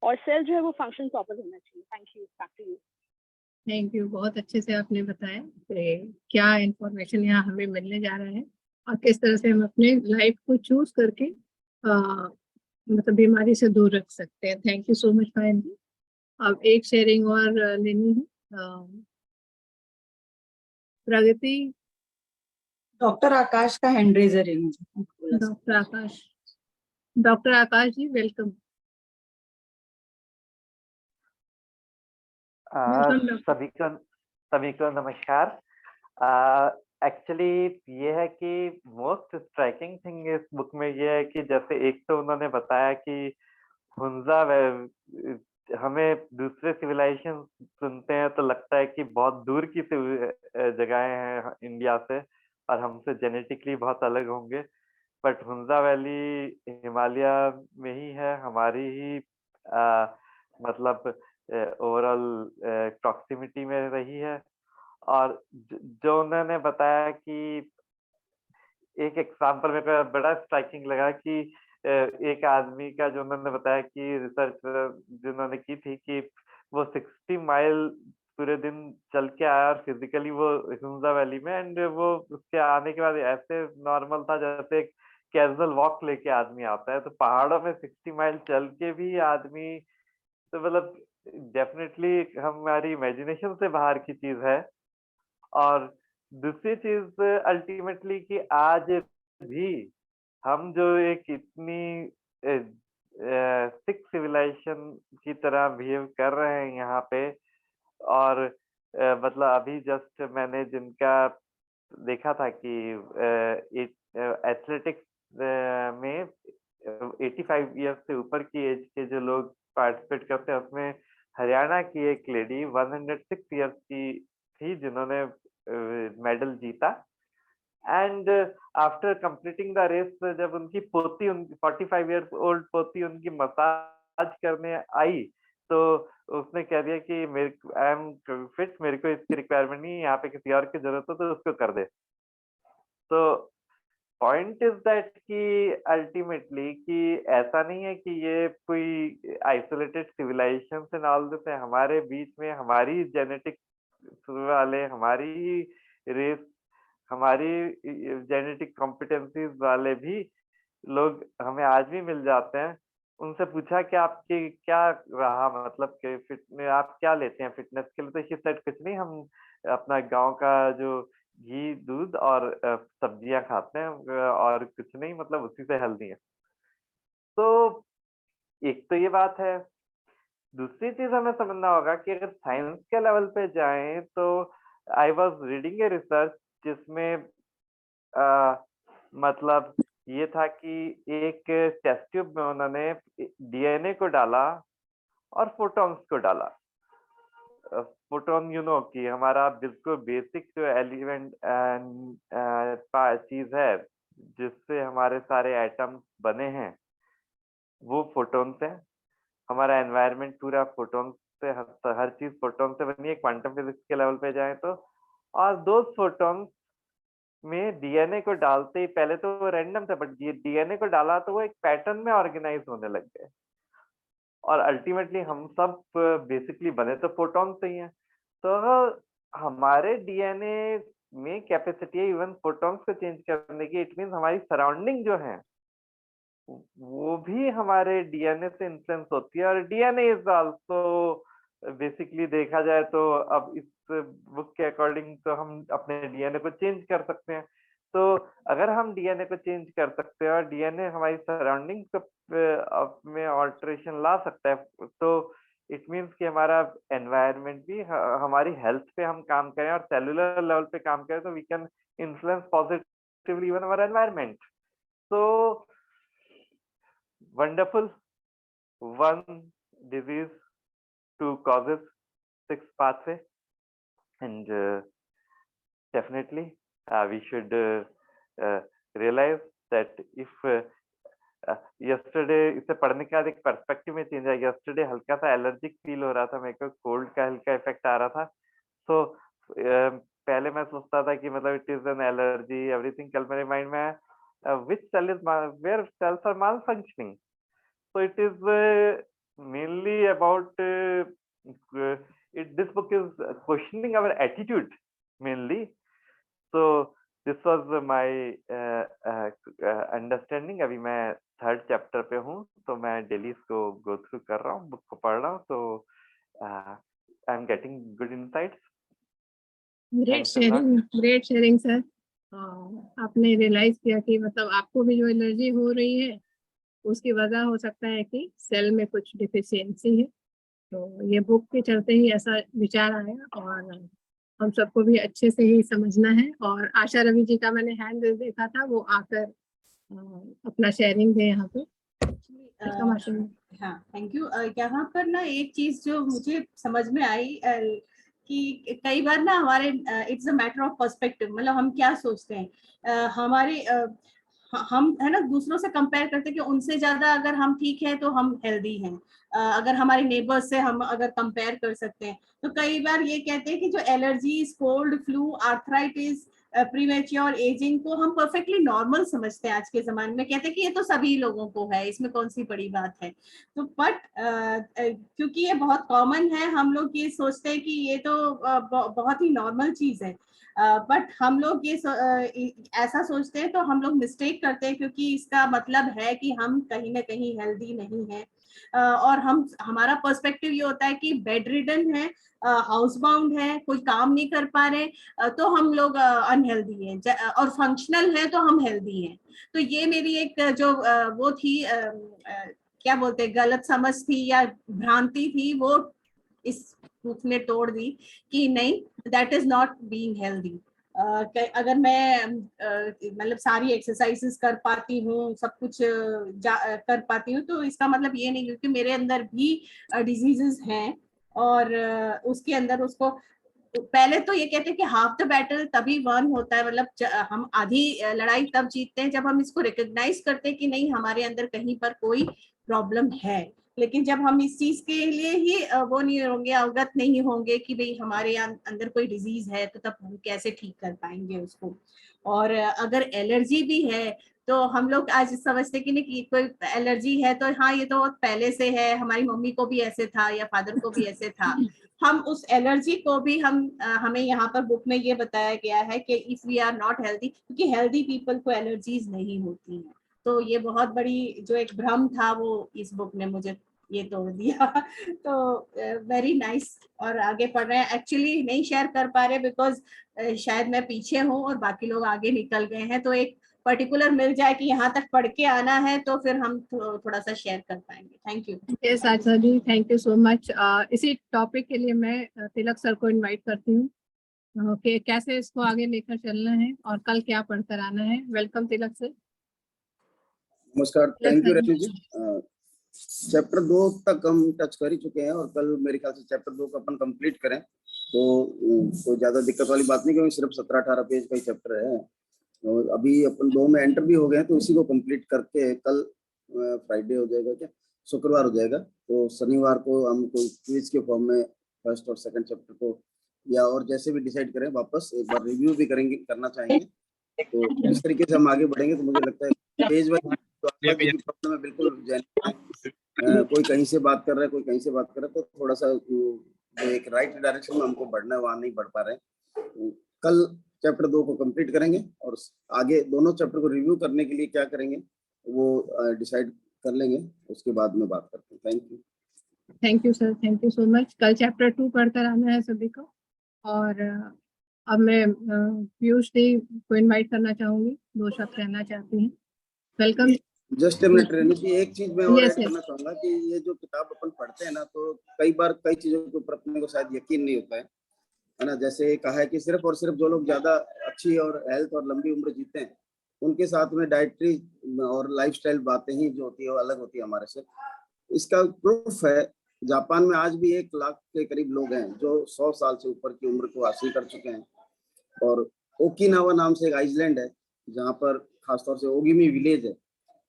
और सेल जो है वो फंक्शन प्रॉपर होना चाहिए। Thank you, back to you. Thank you. बहुत अच्छे से आपने बताया कि क्या इंफॉर्मेशन यहाँ हमें मिलने जा रहा है और किस तरह से हम अपने लाइफ को चूज करके मतलब बीमारी से दूर रख सकते हैं। Thank you so much fine. अब एक शेयरिंग और लेनी है, प्रगति, डॉक्टर आकाश का हैंड रेजर है मुझे बोला। डॉक्टर आकाश जी वेलकम। सभी को नमस्कार। एक्चुअली ये है कि मोस्ट स्ट्राइकिंग थिंग इस बुक में ये है कि जैसे एक तो उन्होंने बताया कि हुंजा हमें दूसरे सिविलाइजेशन सुनते हैं तो लगता है कि बहुत दूर की जगहें हैं इंडिया से और हमसे जेनेटिकली बहुत अलग होंगे, बट हुंजा वैली हिमालय में ही है, हमारी ही मतलब ओवरऑल प्रॉक्सिमिटी में रही है। और जो उन्होंने बताया कि एक एग्जांपल मेरे को बड़ा स्ट्राइकिंग लगा कि एक आदमी का जो उन्होंने बताया कि रिसर्च जो उन्होंने की थी कि वो 60 माइल पूरे दिन चल के आया और फिजिकली वो हुंजा वैली में, एंड वो उसके आने के बाद ऐसे नॉर्मल था जैसे एक कैजुअल वॉक लेके आदमी आता है। तो पहाड़ों में 60 माइल चल के भी आदमी, तो मतलब डेफिनेटली हमारी इमेजिनेशन से बाहर की चीज है। और दूसरी चीज अल्टीमेटली कि आज भी हम जो एक इतनी सिक सिविलाइजेशन की तरह बिहेव कर रहे हैं यहाँ पे, और मतलब अभी जस्ट मैंने जिनका देखा था कि एथलेटिक्स में 85 ईयर्स से ऊपर की एज के जो लोग पार्टिसिपेट करते हैं उसमें हरियाणा की एक लेडी 106 ईयर्स की थी जिन्होंने मेडल जीता। And after completing the race, जब उनकी पोती, उनकी 45 ईयर्स ओल्ड पोती उनकी मसाज करने आई तो उसने कह दिया कि आई एम फिट, मेरे को इसकी रिक्वायरमेंट नहीं है, यहाँ पे किसी और की जरूरत हो तो उसको कर दे। तो पॉइंट इज दैट कि अल्टीमेटली कि ऐसा नहीं है कि ये कोई आइसोलेटेड सिविलाइजेशन से ऑल दिस है, हमारे बीच में हमारी जेनेटिक वाले, हमारी रेस, हमारी जेनेटिक कॉम्पिटेंसीज वाले भी लोग हमें आज भी मिल जाते हैं। उनसे पूछा कि आपके क्या रहा, मतलब कि फिटनेस आप क्या लेते हैं फिटनेस के लिए, तो शी सेड कुछ नहीं, हम अपना गांव का जो घी दूध और सब्जियां खाते हैं और कुछ नहीं, मतलब उसी से हेल्दी है। तो एक तो ये बात है। दूसरी चीज हमें समझना होगा कि अगर साइंस के लेवल पे जाएं तो I was reading a research जिसमें मतलब ये था कि एक टेस्ट ट्यूब में उन्होंने डीएनए को डाला और फोटॉन्स को डाला। फोटोन कि हमारा बिल्कुल बेसिक जो एलिमेंट चीज है जिससे हमारे सारे एटम बने हैं वो फोटोन से, हमारा एनवायरनमेंट पूरा फोटोन से, हर चीज फोटोन से बनी है क्वांटम फिजिक्स के लेवल पे जाए तो। और दो फोटोन में डीएनए को डालते ही, पहले तो वो रैंडम था, बट डीएनए को डाला तो वो एक पैटर्न में ऑर्गेनाइज होने लग गए और अल्टीमेटली हम सब बेसिकली बने तो फोटोन से ही हैं। तो हमारे डीएनए में कैपेसिटी है इवन फोटॉन्स को चेंज करने की। इट मींस हमारी सराउंडिंग जो है वो भी हमारे डीएनए से इन्फ्लुएंस होती है। और डीएनए इज आल्सो बेसिकली देखा जाए तो अब इस बुक के अकॉर्डिंग तो हम अपने डीएनए को चेंज कर सकते हैं। तो अगर हम डीएनए को चेंज कर सकते हैं और डीएनए हमारी सराउंडिंग में ऑल्टरेशन ला सकता है, तो इट मीन्स कि हमारा एनवायरनमेंट भी, हमारी हेल्थ पे हम काम करें और सेलुलर लेवल पे काम करें तो we can influence positively even our environment. So wonderful, one disease, two causes, 6 pathway, and definitely we should realize that if yesterday इसे पढ़ने के बाद एक पर्सपेक्टिव में चेंज आया। yesterday हल्का सा एलर्जिक फील हो रहा था मेरे को, कोल्ड का हल्का इफेक्ट आ रहा था। तो पहले मैं सोचता था कि मतलब it is an allergy everything, कल मेरे माइंड में which cell is where cells are malfunctioning. So it is mainly about this book is questioning our attitude mainly. So this was my understanding. अभी मैं 3rd chapter पे हूँ तो मैं daily इसको go through कर रहा हूँ, बुक को पढ़ रहा हूँ। तो I'm getting good insights. Great Thanks a lot. Sharing sir. आपने रियलाइज किया कि मतलब आपको भी जो एलर्जी हो रही है उसकी वजह हो सकता है कि सेल में कुछ डिफिशियंसी है। तो ये बुक के चलते ही ऐसा विचार आया और हम सबको भी अच्छे से ही समझना है। और आशा रवि जी का मैंने हैंड देखा था, वो आकर अपना शेयरिंग दे यहाँ पे। वेलकम आशा जी। हाँ, थैंक यू। यहाँ पर ना एक चीज जो मुझे समझ में आई कि कई बार ना हमारे it's a matter of perspective, मतलब हम क्या सोचते हैं। हमारे हम है ना दूसरों से कंपेयर करते हैं कि उनसे ज्यादा अगर हम ठीक है तो हम हेल्दी हैं। अगर हमारे नेबर्स से हम अगर कंपेयर कर सकते हैं तो कई बार ये कहते हैं कि जो allergies, cold, flu, arthritis, premature ageing को हम परफेक्टली नॉर्मल समझते हैं आज के जमाने में, कहते हैं कि ये तो सभी लोगों को है, इसमें कौन सी बड़ी बात है। तो बट क्योंकि ये बहुत कॉमन है, हम लोग ये सोचते हैं कि ये तो बहुत ही नॉर्मल चीज है। बट हम लोग ये ऐसा सोचते हैं तो हम लोग मिस्टेक करते हैं, क्योंकि इसका मतलब है कि हम कहीं ना कहीं हेल्दी नहीं है। और हमारा पर्सपेक्टिव ये होता है कि बेड रिडन है, हाउस बाउंड है, कोई काम नहीं कर पा रहे तो हम लोग अनहेल्दी हैं, और फंक्शनल है तो हम हेल्दी हैं। तो ये मेरी एक जो वो थी क्या बोलते हैं, गलत समझ थी या भ्रांति थी, वो इस बुक ने तोड़ दी कि नहीं, that is not being healthy. अगर मैं मतलब सारी एक्सरसाइजेस कर पाती हूँ, सब कुछ कर पाती हूँ, तो इसका मतलब ये नहीं, क्योंकि मेरे अंदर भी डिजीजेस हैं और उसके अंदर उसको पहले तो ये कहते हैं कि हाफ द बैटल तभी वन होता है, मतलब हम आधी लड़ाई तब जीतते हैं जब हम इसको रिकॉग्नाइज करते हैं कि नहीं, हमारे अंदर कहीं पर कोई प्रॉब्लम है। लेकिन जब हम इस चीज के लिए ही वो नहीं होंगे, अवगत नहीं होंगे कि भाई हमारे अंदर कोई डिजीज है, तो तब हम कैसे ठीक कर पाएंगे उसको। और अगर एलर्जी भी है तो हम लोग आज समझते कि नहीं कि कोई एलर्जी है तो हाँ ये तो पहले से है, हमारी मम्मी को भी ऐसे था या फादर को भी ऐसे था। हम उस एलर्जी को भी हमें यहाँ पर बुक में ये बताया गया है कि if we are not healthy, क्योंकि हेल्दी पीपल को एलर्जीज नहीं होती हैं। तो ये बहुत बड़ी जो एक भ्रम था वो इस बुक ने मुझे ये तोड़ दिया। तो वेरी नाइस। और आगे पढ़ रहे हैं, एक्चुअली नहीं शेयर कर पा रहे बिकॉज शायद मैं पीछे हूँ और बाकी लोग आगे निकल गए हैं, तो एक पर्टिकुलर मिल जाए कि यहाँ तक पढ़ के आना है तो फिर हम थोड़ा सा शेयर कर पाएंगे। Thank you. Yes Asha ji, thank you so much. इसी टॉपिक के लिए मैं तिलक सर को इनवाइट करती हूँ कि कैसे इसको आगे लेकर चलना है और कल क्या पढ़कर आना है। Welcome Tilak sir. नमस्कार, thank you Rajni ji. Chapter 2 तक हम टच कर ही चुके हैं और कल मेरे ख्याल से चैप्टर 2 को अपन कंप्लीट करें तो कोई ज्यादा दिक्कत वाली बात नहीं, क्योंकि सिर्फ 17-18 पेज का ही चैप्टर है और अभी अपन 2 में एंटर भी हो गए हैं, तो इसी को कंप्लीट करके कल फ्राइडे हो जाएगा, क्या शुक्रवार हो जाएगा, तो शनिवार को हम कोई क्विज के फॉर्म में फर्स्ट और सेकंड चैप्टर को या और जैसे भी डिसाइड करें वापस एक बार रिव्यू भी करेंगे, करना चाहेंगे। तो इस तरीके से हम आगे बढ़ेंगे। तो मुझे लगता है पेज वाइज प्रॉब्लम है बिल्कुल। कोई कहीं से बात कर रहा है, कोई कहीं से बात कर रहा है, तो थोड़ा सा जो एक राइट डायरेक्शन में हमको बढ़ना है वहां नहीं बढ़ पा रहे हैं। कल चैप्टर 2 को कंप्लीट करेंगे और आगे दोनों चैप्टर को रिव्यू करने के लिए क्या करेंगे वो डिसाइड कर लेंगे, उसके बाद में बात करते हैं। Thank you. Thank you sir, thank you so much. कल चैप्टर 2 पढ़कर आना है सभी को। और अब मैं पीयूष दी को इनवाइट करना चाहूंगी, 2 शब्द कहना चाहती हैं। वेलकम। जस्ट मिनट रेनू जी, एक चीज मैं और ऐड करना चाहूंगा कि ये जो किताब अपन पढ़ते हैं ना, तो कई बार कई चीजों के ऊपर अपने को शायद यकीन नहीं होता है ना। जैसे कहा है कि सिर्फ और सिर्फ जो लोग ज्यादा अच्छी और हेल्थ और लंबी उम्र जीते हैं उनके साथ में डाइटरी और लाइफस्टाइल बातें ही जो होती है वो अलग होती है हमारे से। इसका प्रूफ है, जापान में आज भी 1 लाख के करीब लोग हैं जो 100 साल से ऊपर की उम्र को हासिल कर चुके हैं। और ओकिनावा नाम से एक आइसलैंड है जहाँ पर खासतौर से ओगिमी विलेज है,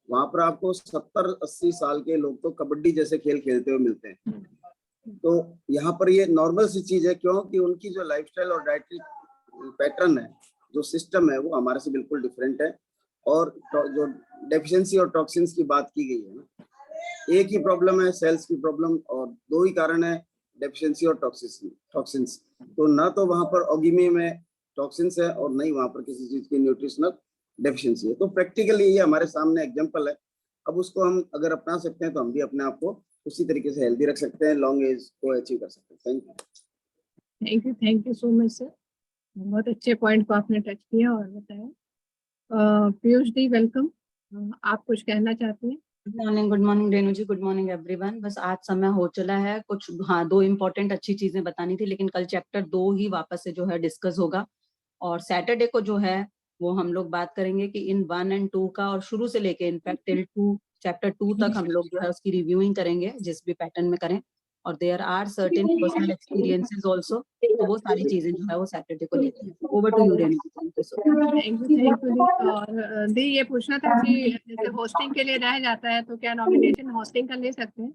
वहां पर आपको 70-80 साल के लोग तो कबड्डी जैसे खेल खेलते हुए मिलते हैं। तो यहाँ पर ये नॉर्मल सी चीज है, क्योंकि उनकी जो लाइफस्टाइल और डाइटरी पैटर्न है, जो सिस्टम है, वो हमारे से बिल्कुल डिफरेंट है। और जो डेफिशिएंसी और टॉक्सिन्स की बात की गई है ना, एक ही प्रॉब्लम है सेल्स की प्रॉब्लम, और 2 ही कारण है डेफिशिएंसी और टॉक्सिन्स। तो ना तो वहां पर ओगिमी में टॉक्सिन्स है और नहीं वहां पर किसी चीज की न्यूट्रिशनल डेफिशिएंसी है। तो प्रैक्टिकली ये हमारे सामने एग्जांपल है। अब उसको हम अगर अपना सकते हैं तो हम भी अपने आप को उसी तरीके से हेल्दी रख सकते हैं, लॉन्ग एज को अचीव कर सकते हैं। Thank you. Thank you so much sir, बहुत अच्छे पॉइंट को आपने टच किया और बताया। पीयूष दी वेलकम, आप कुछ कहना चाहते हैं? गुड मॉर्निंग रेणु जी, गुड मॉर्निंग एवरीवन। बस आज समय हो चला है, कुछ हाँ 2 इम्पोर्टेंट अच्छी चीजें बतानी थी, लेकिन कल चैप्टर 2 ही वापस से जो है डिस्कस होगा, और सैटरडे को जो है वो हम लोग बात करेंगे कि इन 1 और 2 का, और शुरू से लेके इनफैक्ट टिल चैप्टर 2 तक हम लोग जो है उसकी रिव्यूइंग करेंगे, जिस भी पैटर्न में करें। और there are certain personal experiences also, तो वो सारी चीजें जो है वो सैटरडे को लेते हैं। Over to you Renu. Thank you. और दी ये पूछना था कि जैसे होस्टिंग के लिए रह जाता है तो क्या नॉमिनेशन होस्टिंग का ले सकते हैं?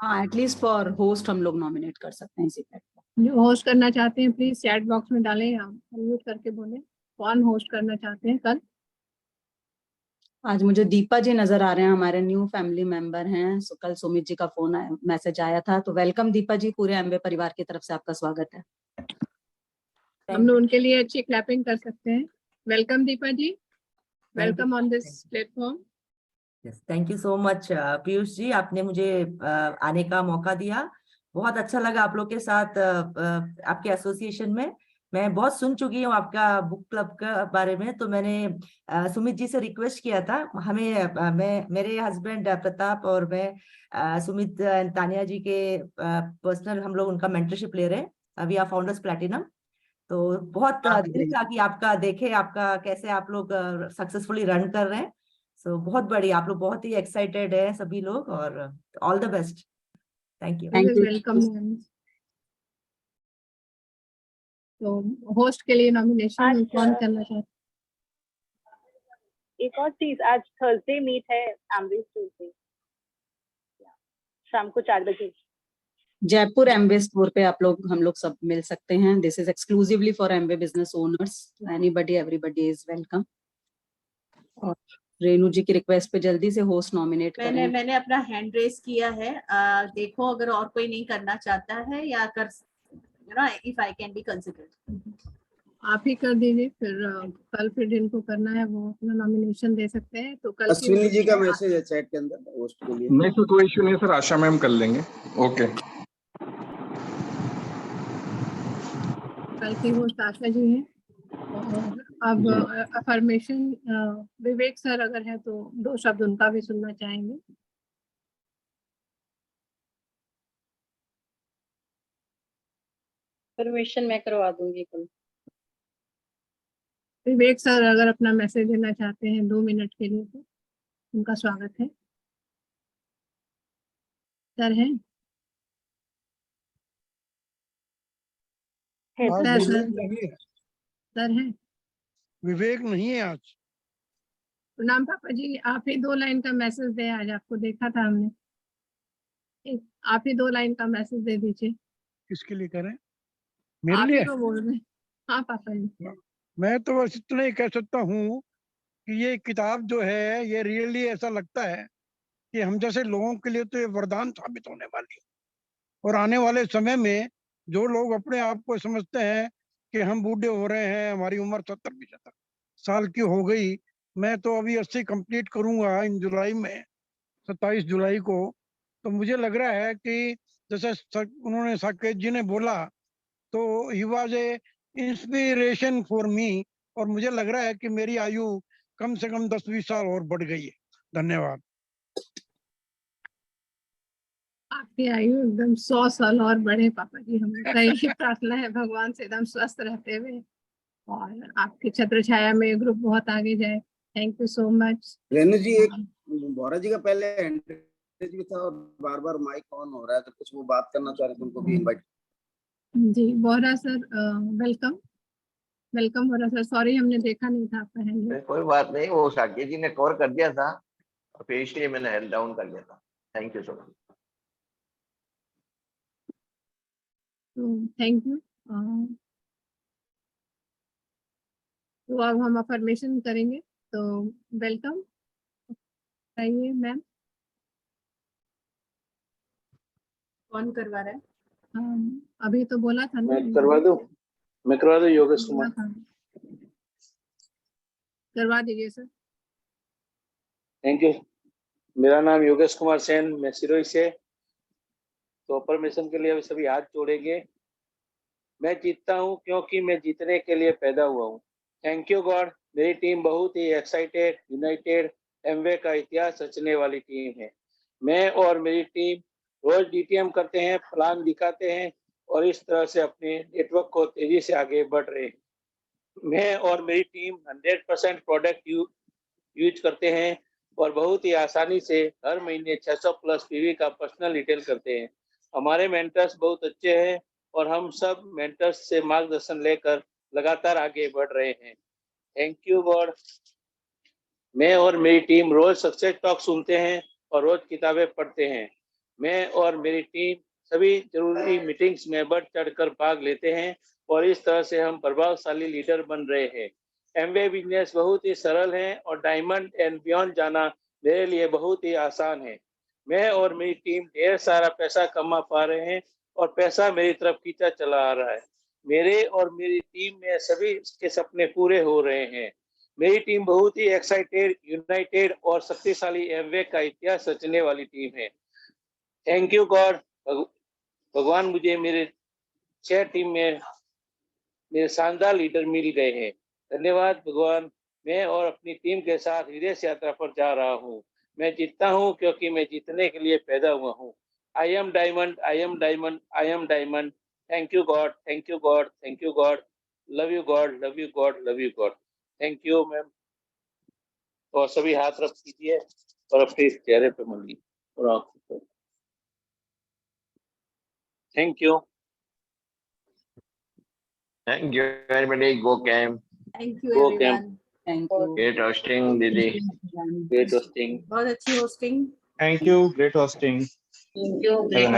हाँ, एटलीस्ट फॉर होस्ट हम लोग नॉमिनेट कर सकते हैं इसी प्लेटफॉर्म। जो होस्ट करना चाहते हैं प्लीज चैट बॉक्स में डालें या अनम्यूट करके बोलें कौन होस्ट करना चाहते हैं कल। आज मुझे दीपा जी नजर आ रहे हैं, हमारे न्यू फैमिली मेंबर हैं। कल सुमित जी का फोन आया, मैसेज आया था, तो वेलकम दीपा जी, पूरे एमबे परिवार की तरफ से आपका स्वागत है। हम लोग उनके लिए अच्छी क्लैपिंग कर सकते हैं। Welcome Deepa ji, welcome on this platform. Thank you so much Piyush ji, आपने मुझे आने का मौका दिया। बहुत अच्छा लगा आप लोग के साथ आपके एसोसिएशन में। मैं बहुत सुन चुकी हूँ आपका बुक क्लब के बारे में, तो मैंने सुमित जी से रिक्वेस्ट किया था। हमें मेरे हस्बैंड प्रताप और मैं सुमित तानिया जी के पर्सनल हम लोग उनका मेंटरशिप ले रहे हैं, वी आर फाउंडर्स प्लैटिनम। तो बहुत दिल था कि आपका देखे, आपका कैसे आप लोग सक्सेसफुली रन कर रहे हैं। सो बहुत बढ़िया, आप लोग बहुत ही एक्साइटेड है सभी लोग, और all the best. Thank you. Welcome. तो होस्ट के लिए नॉमिनेशन कौन करना चाहते हैं? एक और चीज, आज थर्सडे मीट है एम्बे स्टोर पे शाम को 4 बजे। जयपुर एमबे स्टोर पे हम लोग सब मिल सकते हैं। दिस इज एक्सक्लूसिवली फॉर एमबे business owners, anybody everybody is welcome. और रेणु जी की रिक्वेस्ट पे जल्दी से होस्ट नॉमिनेट करें। मैंने अपना हैंड रेस किया है, देखो अगर और कोई नहीं करना चाहता है या कर, if I can be considered. आप ही कर दीजिए, फिर कल जिनको करना है वो अपना नॉमिनेशन दे सकते हैं। तो कल अश्विनी जी का मैसेज है चैट के अंदर होस्ट के लिए। नहीं तो कोई इश्यू नहीं सर, आशा मैम कर लेंगे। ओके, कल की होस्ट आशा जी हैं। और अब अफर्मेशन विवेक सर अगर है तो 2 शब्द उनका भी सुनना चाहेंगे। परमिशन मैं करवा दूंगी कल। विवेक सर अगर अपना मैसेज देना चाहते हैं 2 मिनट के लिए तो उनका स्वागत है। सर है? सर है? विवेक नहीं है आज। प्रणाम पापा जी, आप ही 2 लाइन का मैसेज दे, आज आपको देखा था हमने। आप ही 2 लाइन का मैसेज दे दीजिए। किसके लिए करें? मेरे आप लिए? ही को बोल रहे हैं। हाँ पापा जी। मैं तो बस इतना ही कह सकता हूँ कि ये किताब जो है ये रियली ऐसा लगता है कि हम जैसे लोगों के लिए तो ये वरदान साबित होने वाली है। और आने वाले समय में जो लोग अपने आप को समझते हैं कि हम बूढ़े हो रहे हैं, हमारी उम्र 70-75 साल की हो गई, मैं तो अभी 80 कंप्लीट करूंगा इन जुलाई में, 27 जुलाई को। तो मुझे लग रहा है कि जैसे उन्होंने साकेत जी ने बोला, तो he was a inspiration for me. और मुझे लग रहा है कि मेरी आयु कम से कम 10-20 साल और बढ़ गई है। धन्यवाद। आपकी आयु एकदम 100 साल और बढ़े पापा जी, हम लोग का यही प्रार्थना है भगवान से, एकदम स्वस्थ रहते हुए और आपकी छत्र छाया में ग्रुप बहुत आगे जाए। Thank you so much. Renu ji, एक बोरा जी का पहले हैंड भी था और बार-बार माइक ऑन हो रहा है, तो कुछ वो बात करना चाह रहे थे, उनको भी इनवाइट। जी बोरा सर, वेलकम बोरा सर, सॉरी हमने देखा नहीं था आपका हैंड। कोई बात नहीं, वो साकेत जी ने कवर कर दिया था और फिर इसलिए मैंने हेल्ड डाउन कर दिया था। Thank you so much. Thank you. तो अब हम अफर्मेशन करेंगे, तो वेलकम आइए मैम। कौन करवा रहा है? अभी तो बोला था ना। मैं करवा दूं योगेश कुमार। करवा दीजिए सर। Thank you. मेरा नाम योगेश कुमार सेन, मैं सिरोही से। तो अफर्मेशन के लिए अभी सभी हाथ जोड़ेंगे। मैं जीतता हूँ क्योंकि मैं जीतने के लिए पैदा हुआ हूँ। Thank you God. मेरी टीम बहुत ही एक्साइटेड, यूनाइटेड, एमवे का इतिहास रचने वाली टीम है। मैं और मेरी टीम रोज डीटीएम करते हैं, प्लान दिखाते हैं और इस तरह से अपने नेटवर्क को तेजी से आगे बढ़ रहे हैं। मैं और मेरी टीम 100% प्रोडक्ट यूज करते हैं और बहुत ही आसानी से हर महीने 600 प्लस पीवी का पर्सनल रिटेल करते हैं। हमारे मेंटर्स बहुत अच्छे हैं और हम सब मेंटर्स से मार्गदर्शन लेकर लगातार आगे बढ़ रहे हैं। Thank you God. मैं और मेरी टीम रोज सक्सेस टॉक सुनते हैं और रोज किताबें पढ़ते हैं। मैं और मेरी टीम सभी जरूरी मीटिंग्स में बढ़ चढ़कर भाग लेते हैं और इस तरह से हम प्रभावशाली लीडर बन रहे हैं। एमवे बिजनेस बहुत ही सरल है और डायमंड एंड बियॉन्ड जाना मेरे लिए बहुत ही आसान है। मैं और मेरी टीम ढेर सारा पैसा कमा पा रहे हैं और पैसा मेरी तरफ खींचा चला आ रहा है। मेरे और मेरी टीम में सभी के सपने पूरे हो रहे हैं। मेरी टीम बहुत ही एक्साइटेड, यूनाइटेड और शक्तिशाली एमवे का इतिहास रचने वाली टीम है। Thank you God. भगवान मुझे मेरे 6 टीम में मेरे शानदार लीडर मिल गए हैं। धन्यवाद भगवान। मैं और अपनी टीम के साथ विदेश यात्रा पर जा रहा हूँ। मैं जीतता हूँ क्योंकि मैं जीतने के लिए पैदा हुआ हूँ। I am diamond, I am diamond, I am diamond. Thank you God, thank you God, thank you God. Love you God, love you God, love you God. Thank you ma'am. तो सभी हाथ रख कीजिए और अपने चेहरे पे मलिए और आंखों पे। Thank you. Thank you everybody. Go camp. Thank you Go everyone. Thank you. Great hosting, Didi. Great hosting. बहुत अच्छी hosting. Thank you, great hosting. Thank you. Have a nice